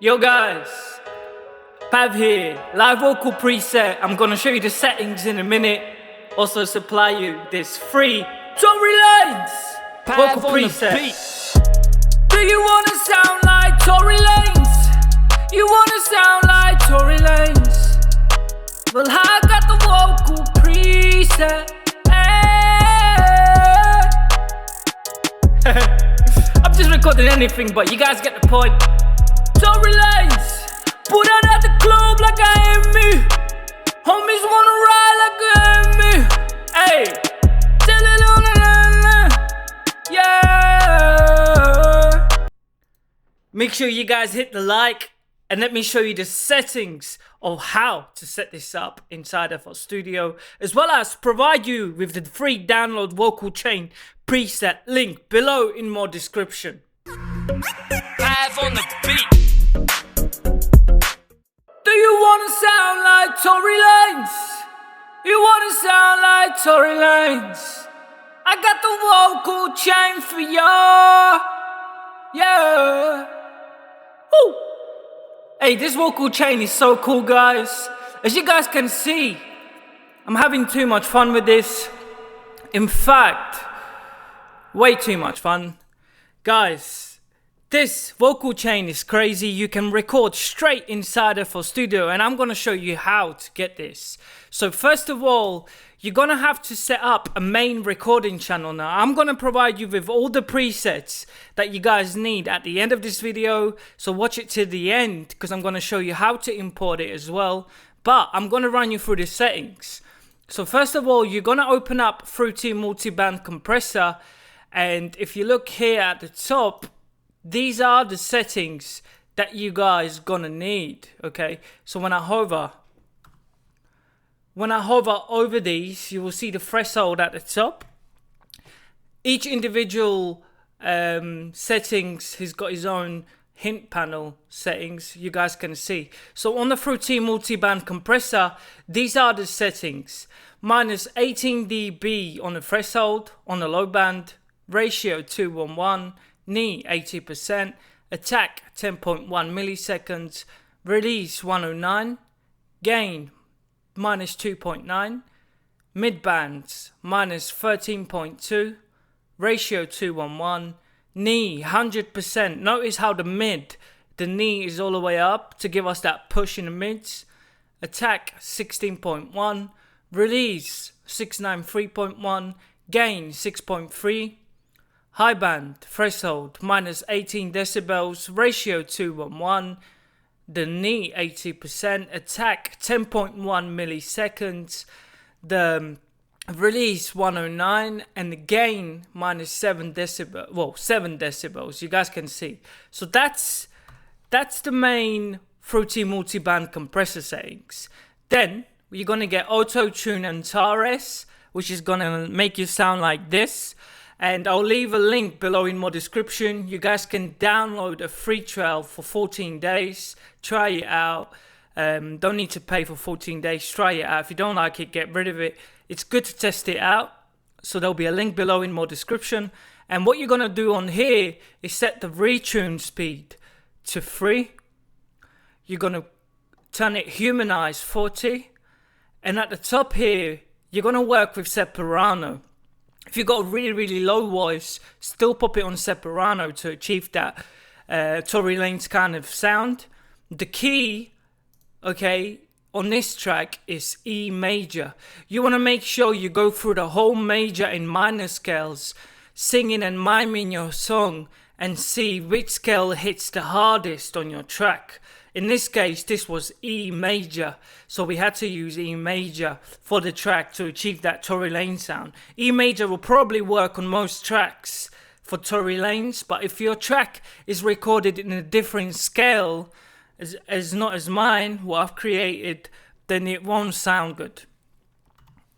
Yo guys, Pav here, live vocal preset. I'm gonna show you the settings in a minute. Also supply you this free Tory Lanez vocal preset. Do you wanna sound like Tory Lanez? You wanna sound like Tory Lanez? Well, I got the vocal preset. I'm just recording anything, but you guys get the point. Tory Lanez, put out at the club like I am me. Homies wanna ride like I am me. Hey, tell it on the yeah. Make sure you guys hit the like and let me show you the settings of how to set this up inside of our studio, as well as provide you with the free download vocal chain preset link below in my description. Live on the beat. Do you wanna sound like Tory Lanez? You wanna sound like Tory Lanez? I got the vocal chain for ya. Yeah. Woo. Hey, this vocal chain is so cool, guys. As you guys can see, I'm having too much fun with this. In fact, way too much fun. Guys, this vocal chain is crazy. You can record straight inside of our studio, and I'm gonna show you how to get this. So first of all, you're gonna have to set up a main recording channel. Now I'm gonna provide you with all the presets that you guys need at the end of this video, so watch it to the end because I'm gonna show you how to import it as well. But I'm gonna run you through the settings. So first of all, you're gonna open up Fruity Multiband compressor, and if you look here at the top, these are the settings that you guys gonna need. Okay, so when I hover over these, you will see the threshold at the top. Each individual settings has got his own hint panel settings, you guys can see. So on the Fruity Multiband compressor, these are the settings: minus 18 dB on the threshold on the low band, ratio 2:1, knee 80%, attack 10.1 milliseconds, release 109, gain minus 2.9, mid bands minus 13.2, ratio 2:1, knee 100%. Notice how the knee is all the way up to give us that push in the mids, attack 16.1, release 693.1, gain 6.3, high band threshold minus 18 decibels, ratio 2:1, the knee 80%, attack 10.1 milliseconds, the release 109, and the gain minus 7 decibels. Well, 7 decibels. You guys can see. So that's the main Fruity Multiband compressor settings. Then you're gonna get Autotune and Antares, which is gonna make you sound like this. And I'll leave a link below in my description. You guys can download a free trial for 14 days. Try it out. Don't need to pay for 14 days. Try it out. If you don't like it, get rid of it. It's good to test it out. So there'll be a link below in my description. And what you're going to do on here is set the retune speed to 3. You're going to turn it humanize 40. And at the top here, you're going to work with soprano. If you've got a really, really low voice, still pop it on soprano to achieve that Tory Lanez kind of sound. The key, okay, on this track is E major. You want to make sure you go through the whole major and minor scales, singing and miming your song, and see which scale hits the hardest on your track. In this case, this was E major, so we had to use E major for the track to achieve that Tory Lanez sound. E major will probably work on most tracks for Tory Lanez, but if your track is recorded in a different scale, as not as mine, what I've created, then it won't sound good.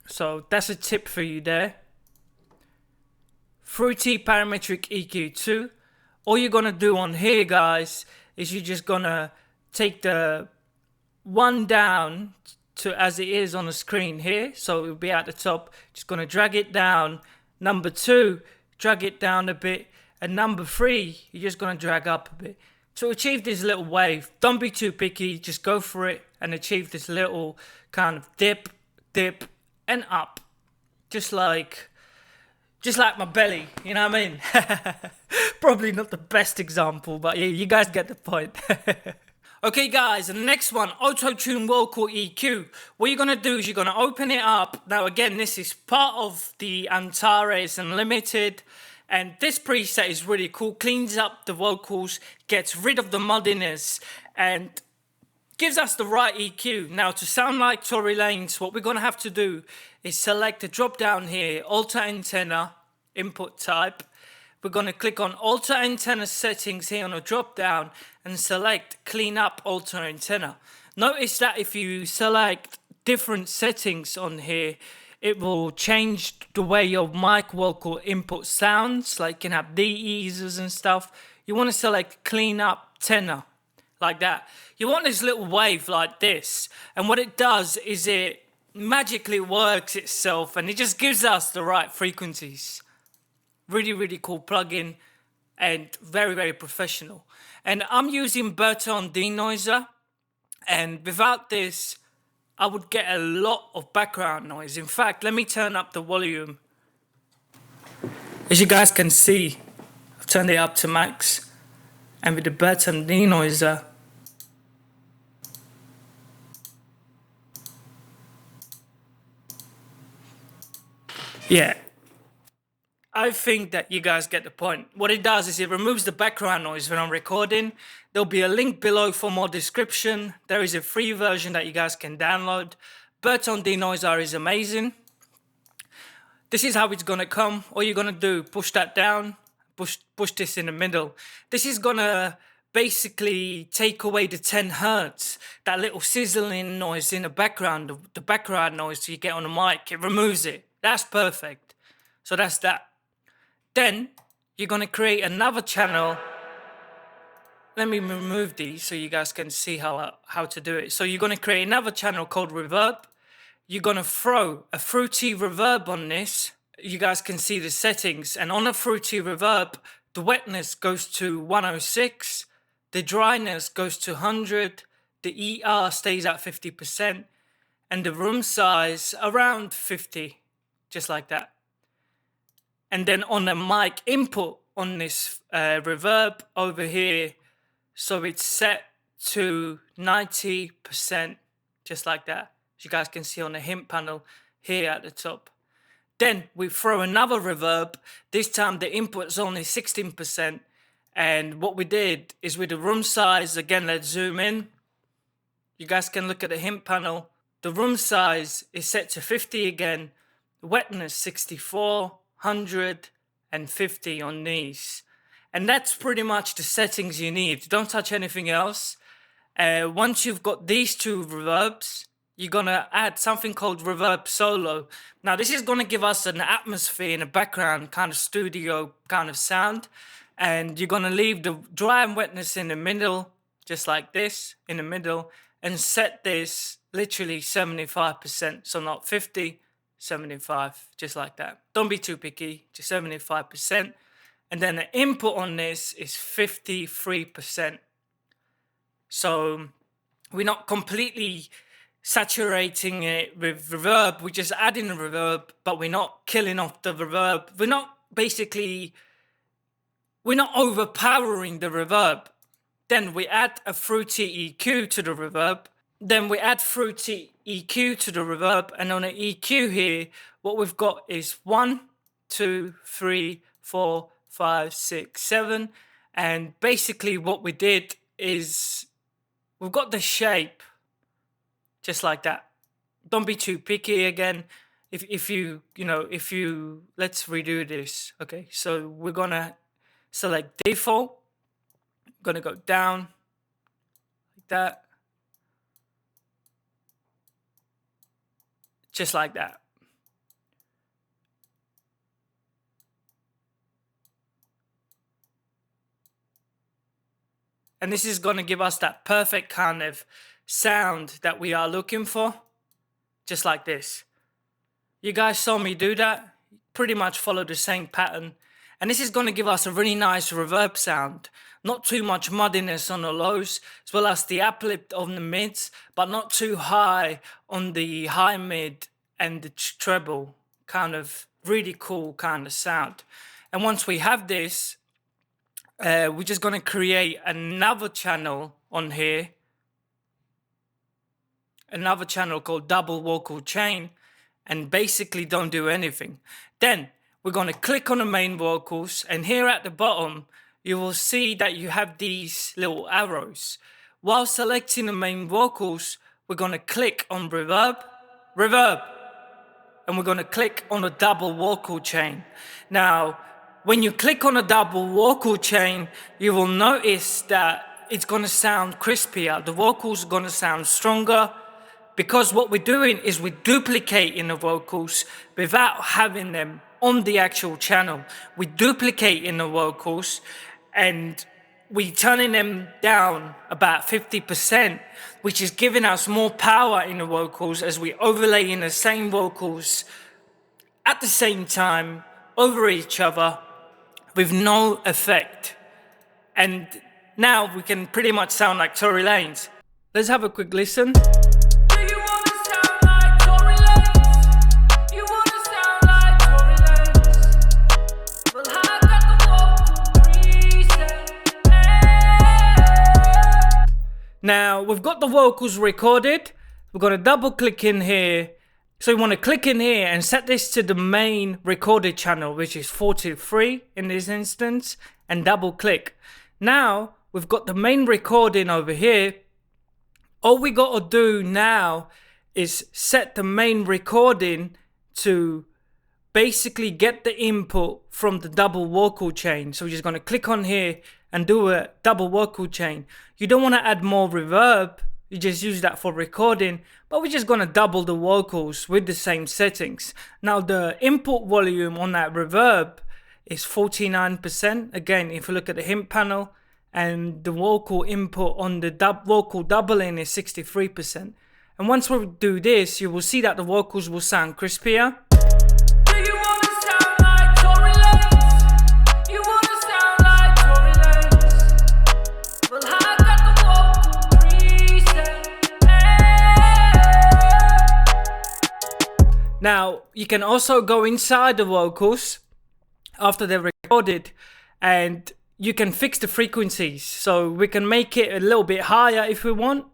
So that's a tip for you there. Fruity Parametric EQ2. All you're gonna do on here, guys, is you're just gonna take the one down to as it is on the screen here, so it will be at the top. Just gonna drag it down. Number 2, drag it down a bit, and number 3, you're just gonna drag up a bit. to achieve this little wave. Don't be too picky, just go for it and achieve this little kind of dip, and up. Just like my belly, you know what I mean? Probably not the best example, but yeah, you guys get the point. Okay guys, and the next one, Autotune vocal EQ. What you're gonna do is you're gonna open it up. Now again, this is part of the Antares Unlimited, and this preset is really cool. Cleans up the vocals, gets rid of the muddiness, and gives us the right EQ. Now to sound like Tory Lanez, what we're gonna have to do is select the drop down here, alter antenna, input type. We're going to click on alter antenna settings here on the drop down and select clean up alter antenna. Notice that if you select different settings on here, it will change the way your mic vocal input sounds. Like you can have de-easers and stuff. You want to select clean up tenor like that. You want this little wave like this, and what it does is it magically works itself and it just gives us the right frequencies. Really cool plugin and very professional. And I'm using Burton denoiser, and without this I would get a lot of background noise. In fact, let me turn up the volume. As you guys can see, I've turned it up to max, and with the Burton denoiser, yeah, I think that you guys get the point. What it does is it removes the background noise when I'm recording. There'll be a link below for more description. There is a free version that you guys can download. Burton denoiser is amazing. This is how it's gonna come. All you're gonna do, push that down, push this in the middle. This is gonna basically take away the 10 hertz, that little sizzling noise in the background, the background noise you get on the mic. It removes it. That's perfect. So that's that. Then you're going to create another channel. Let me remove these so you guys can see how to do it. So you're going to create another channel called Reverb. You're going to throw a fruity reverb on this. You guys can see the settings. And on a fruity reverb, the wetness goes to 106. The dryness goes to 100. The ER stays at 50%. And the room size around 50. Just like that. And then on the mic input on this reverb over here, so it's set to 90%, just like that. As you guys can see on the hint panel here at the top. Then we throw another reverb. This time the input's only 16%. And what we did is with the room size, again, let's zoom in. You guys can look at the hint panel. The room size is set to 50 again. Wetness 64. 150 on these, and that's pretty much the settings you need. Don't touch anything else. Once you've got these two reverbs, you're gonna add something called reverb solo. Now this is gonna give us an atmosphere in the background, kind of studio kind of sound, and you're gonna leave the dry and wetness in the middle, just like this in the middle, and set this literally 75%, so not 50. 75, just like that. Don't be too picky, just 75%. And then the input on this is 53%. So we're not completely saturating it with reverb, we're just adding the reverb, but we're not killing off the reverb. We're not overpowering the reverb. Then we add a fruity EQ to the reverb. Then we add fruity EQ to the reverb, and on the EQ here, what we've got is 1, 2, 3, 4, 5, 6, 7. And basically what we did is we've got the shape just like that. Don't be too picky again. If you let's redo this. Okay, so we're gonna select default. I'm gonna go down like that. Just like that. And this is going to give us that perfect kind of sound that we are looking for. Just like this. You guys saw me do that. Pretty much follow the same pattern. And this is going to give us a really nice reverb sound. Not too much muddiness on the lows, as well as the uplift on the mids, but not too high on the high mid and the treble. Kind of really cool kind of sound. And once we have this, we're just going to create another channel on here. Another channel called double vocal chain, and basically don't do anything. Then we're going to click on the main vocals, and here at the bottom you will see that you have these little arrows. While selecting the main vocals, we're going to click on reverb, and we're going to click on the double vocal chain. Now when you click on a double vocal chain, you will notice that it's going to sound crispier. The vocals are going to sound stronger, because what we're doing is we're duplicating the vocals without having them on the actual channel. We're duplicating the vocals and we're turning them down about 50%, which is giving us more power in the vocals as we overlay in the same vocals at the same time over each other with no effect. And now we can pretty much sound like Tory Lanez. Let's have a quick listen. Now we've got the vocals recorded. We're going to double click in here. So we want to click in here and set this to the main recorded channel, which is 423 in this instance, and double click. Now we've got the main recording over here. All we got to do now is set the main recording to basically get the input from the double vocal chain. So we're just going to click on here and do a double vocal chain. You don't want to add more reverb, you just use that for recording, but we're just going to double the vocals with the same settings. Now the input volume on that reverb is 49%. Again, if you look at the hint panel, and the vocal input on the vocal doubling is 63%. And once we do this, you will see that the vocals will sound crispier. Now, you can also go inside the vocals after they're recorded and you can fix the frequencies. So we can make it a little bit higher if we want.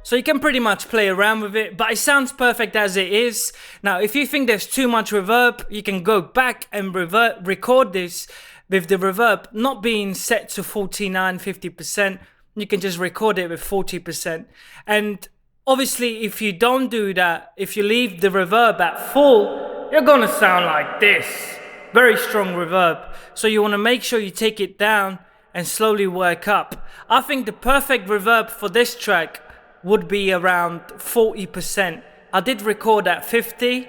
So you can pretty much play around with it, but it sounds perfect as it is. Now, if you think there's too much reverb, you can go back and record this with the reverb not being set to 49-50%. You can just record it with 40%. And obviously, if you don't do that, if you leave the reverb at full, you're gonna sound like this. Very strong reverb. So you wanna make sure you take it down and slowly work up. I think the perfect reverb for this track would be around 40%. I did record at 50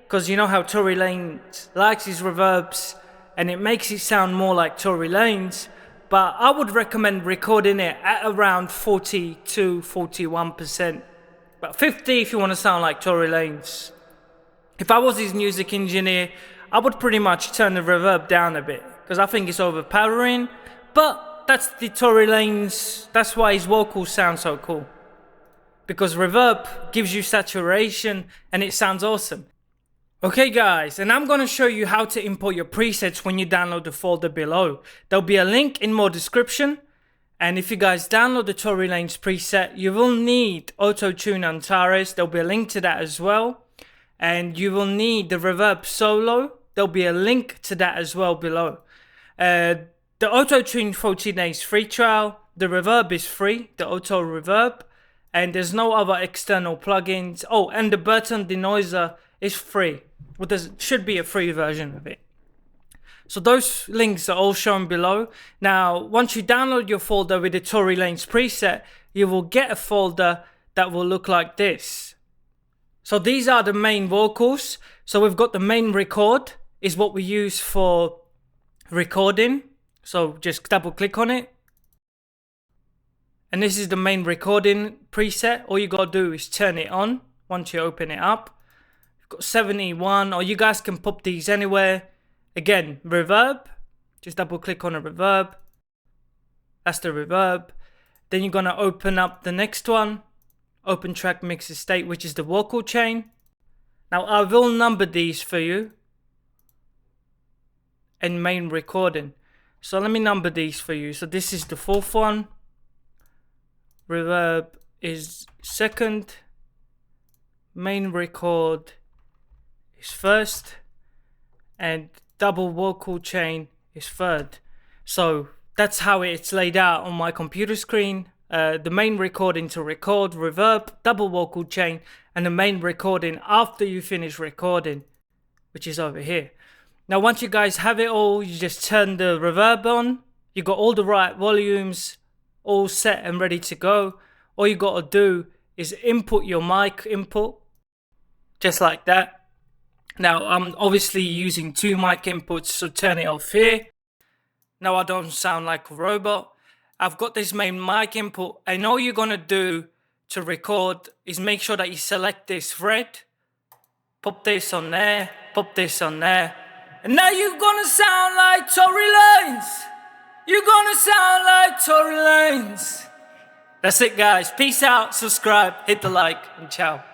because you know how Tory Lanez likes his reverbs and it makes it sound more like Tory Lanez, but I would recommend recording it at around 40-41%. But 50 if you want to sound like Tory Lanez. If I was his music engineer, I would pretty much turn the reverb down a bit because I think it's overpowering, but that's the Tory Lanez, that's why his vocals sound so cool. Because reverb gives you saturation and it sounds awesome. Okay guys, and I'm going to show you how to import your presets when you download the folder below. There'll be a link in my description. And if you guys download the Tory Lanez preset, you will need Autotune Antares. There'll be a link to that as well. And you will need the reverb solo. There'll be a link to that as well below. The Autotune 14 days free trial. The reverb is free, the auto reverb. And there's no other external plugins. Oh, and the Burton denoiser is free. Well, there should be a free version of it. So those links are all shown below. Now, once you download your folder with the Tory Lanez preset, you will get a folder that will look like this. So these are the main vocals. So we've got the main record is what we use for recording. So just double click on it. And this is the main recording preset. All you gotta do is turn it on once you open it up. You've got 71, or you guys can pop these anywhere. Again, reverb. Just double click on a reverb. That's the reverb. Then you're gonna open up the next one. Open track mix state, which is the vocal chain. Now I will number these for you. And main recording. So let me number these for you. So this is the fourth one. Reverb is second. Main record is first. And double vocal chain is third. So that's how it's laid out on my computer screen. The main recording to record, reverb, double vocal chain, and the main recording after you finish recording, which is over here. Now once you guys have it all, you just turn the reverb on. You got all the right volumes all set and ready to go. All you got to do is input your mic input, just like that. Now I'm obviously using 2 mic inputs, so turn it off here. Now I don't sound like a robot. I've got this main mic input, and all you're gonna do to record is make sure that you select this thread, pop this on there, pop this on there, and now you're gonna sound like Tory Lanez. You're gonna sound like Tory Lanez. That's it, guys. Peace out, subscribe, hit the like, and ciao.